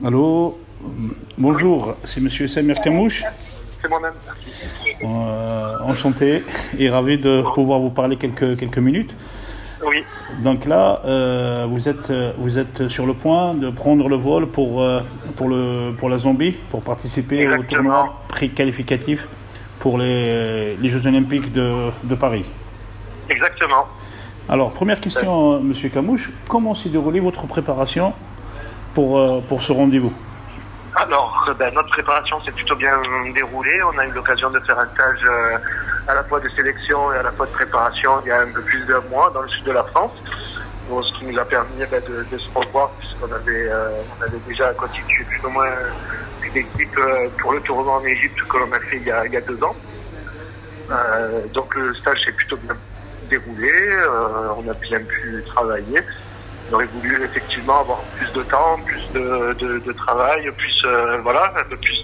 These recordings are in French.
Allô, bonjour, c'est Monsieur Samir Kamouche. C'est moi-même. Enchanté et ravi de pouvoir vous parler quelques minutes. Oui. Donc là, vous êtes sur le point de prendre le vol pour la Zambie, pour participer Exactement. au tournoi pré-qualificatif pour les Jeux Olympiques de Paris. Exactement. Alors, première question, Monsieur Kamouche, comment s'est déroulée votre préparation pour ce rendez-vous? Alors, notre préparation s'est plutôt bien déroulée. On a eu l'occasion de faire un stage à la fois de sélection et à la fois de préparation il y a un peu plus d'un mois dans le sud de la France. Donc, ce qui nous a permis de se revoir puisqu'on avait déjà constitué plus ou moins une équipe pour le tournoi en Égypte que l'on a fait il y a 2 ans. Donc le stage s'est plutôt bien déroulé, on a bien pu travailler. On aurait voulu effectivement avoir plus de temps, plus de travail, plus un peu plus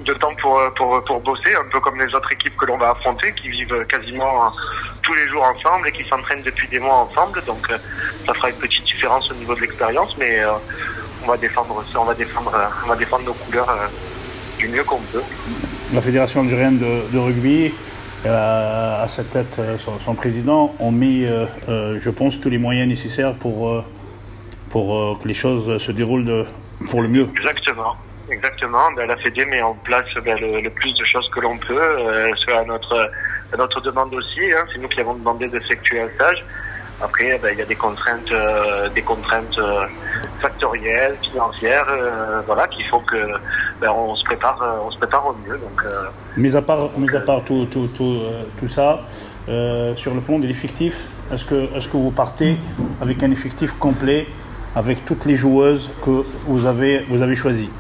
de temps pour bosser, un peu comme les autres équipes que l'on va affronter, qui vivent quasiment tous les jours ensemble et qui s'entraînent depuis des mois ensemble. Donc ça fera une petite différence au niveau de l'expérience, mais on va défendre nos couleurs du mieux qu'on peut. La Fédération algérienne de rugby, à sa tête son président, ont mis, je pense, tous les moyens nécessaires pour que les choses se déroulent pour le mieux. Exactement. La Fédé met en place le plus de choses que l'on peut, c'est à notre demande aussi. C'est nous qui avons demandé d'effectuer un stage. Après, il y a des contraintes factorielles, financières, qui font que on se prépare au mieux. Donc, mis à part tout ça, sur le plan de l'effectif, est-ce que vous partez avec un effectif complet, avec toutes les joueuses que vous avez choisies?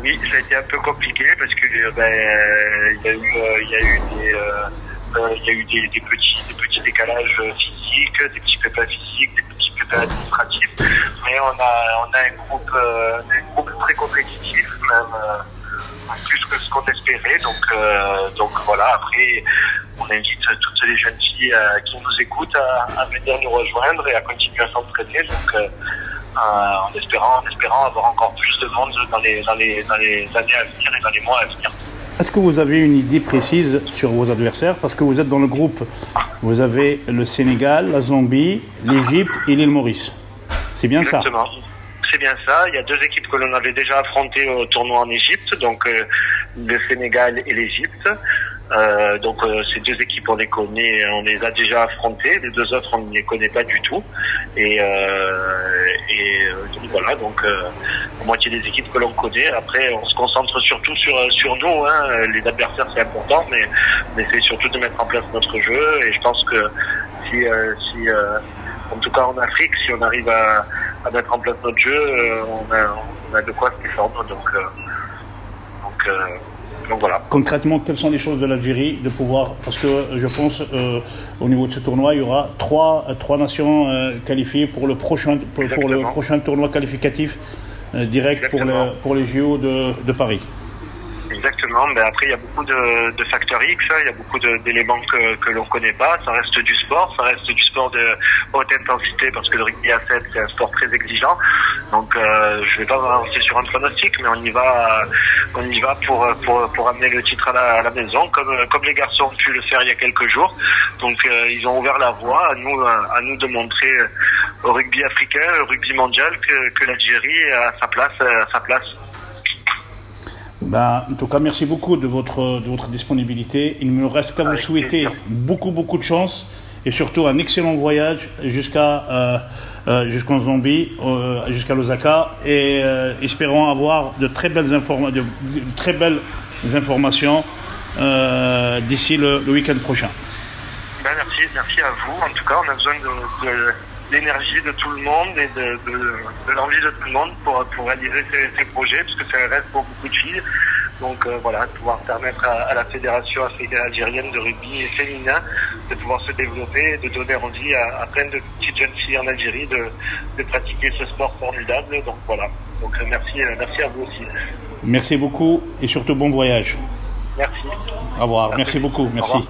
Oui, ça a été un peu compliqué parce que il y a eu des petits décalages physiques, des petits pépins physiques, des petits pépins administratifs. Mais on a un groupe très compétitif, même plus que ce qu'on espérait. Donc voilà. Après, on invite toutes les jeunes filles qui nous écoutent à venir nous rejoindre et à continuer à s'entraîner. Donc en espérant avoir encore plus de monde dans les années à venir et dans les mois à venir. Est-ce que vous avez une idée précise sur vos adversaires? Parce que vous êtes dans le groupe, vous avez le Sénégal, la Zambie, l'Égypte et l'île Maurice. C'est bien ça? Exactement. C'est bien ça. Il y a 2 équipes que l'on avait déjà affrontées au tournoi en Égypte, donc le Sénégal et l'Égypte. Ces 2 équipes, on les connaît, on les a déjà affrontées. Les 2 autres, on ne les connaît pas du tout. Voilà, donc la moitié des équipes que l'on connaît. Après, on se concentre surtout sur nous. Les adversaires, c'est important, mais c'est surtout de mettre en place notre jeu. Et je pense que si en tout cas en Afrique, si on arrive à mettre en place notre jeu, on a de quoi se défendre. Donc voilà. Concrètement, quelles sont les choses de l'Algérie de pouvoir, parce que je pense au niveau de ce tournoi, il y aura trois nations qualifiées pour le prochain tournoi qualificatif direct pour les JO de Paris. Exactement. Après, il y a beaucoup de facteurs X, il y a beaucoup d'éléments que l'on ne connaît pas. Ça reste du sport de haute intensité parce que le rugby à 7, c'est un sport très exigeant. Donc, je vais pas avancer sur un pronostic, mais on y va pour amener le titre à la maison, comme les garçons ont pu le faire il y a quelques jours. Donc, ils ont ouvert la voie à nous de montrer au rugby africain, au rugby mondial, que l'Algérie a sa place. En tout cas, merci beaucoup de votre disponibilité. Il ne me reste qu'à vous souhaiter beaucoup de chance et surtout un excellent voyage jusqu'en Zambie, jusqu'à Lusaka, et espérons avoir de très belles informations d'ici le week-end prochain. Merci à vous. En tout cas, on a besoin de l'énergie de tout le monde et de l'envie de tout le monde pour réaliser ces projets, parce que c'est un rêve pour beaucoup de filles. Donc pouvoir permettre à la Fédération algérienne de rugby féminin de pouvoir se développer et de donner envie à plein de petites jeunes filles en Algérie de pratiquer ce sport formidable. Donc voilà. Donc merci à vous aussi. Merci beaucoup et surtout bon voyage. Merci. Au revoir. Merci beaucoup. Merci.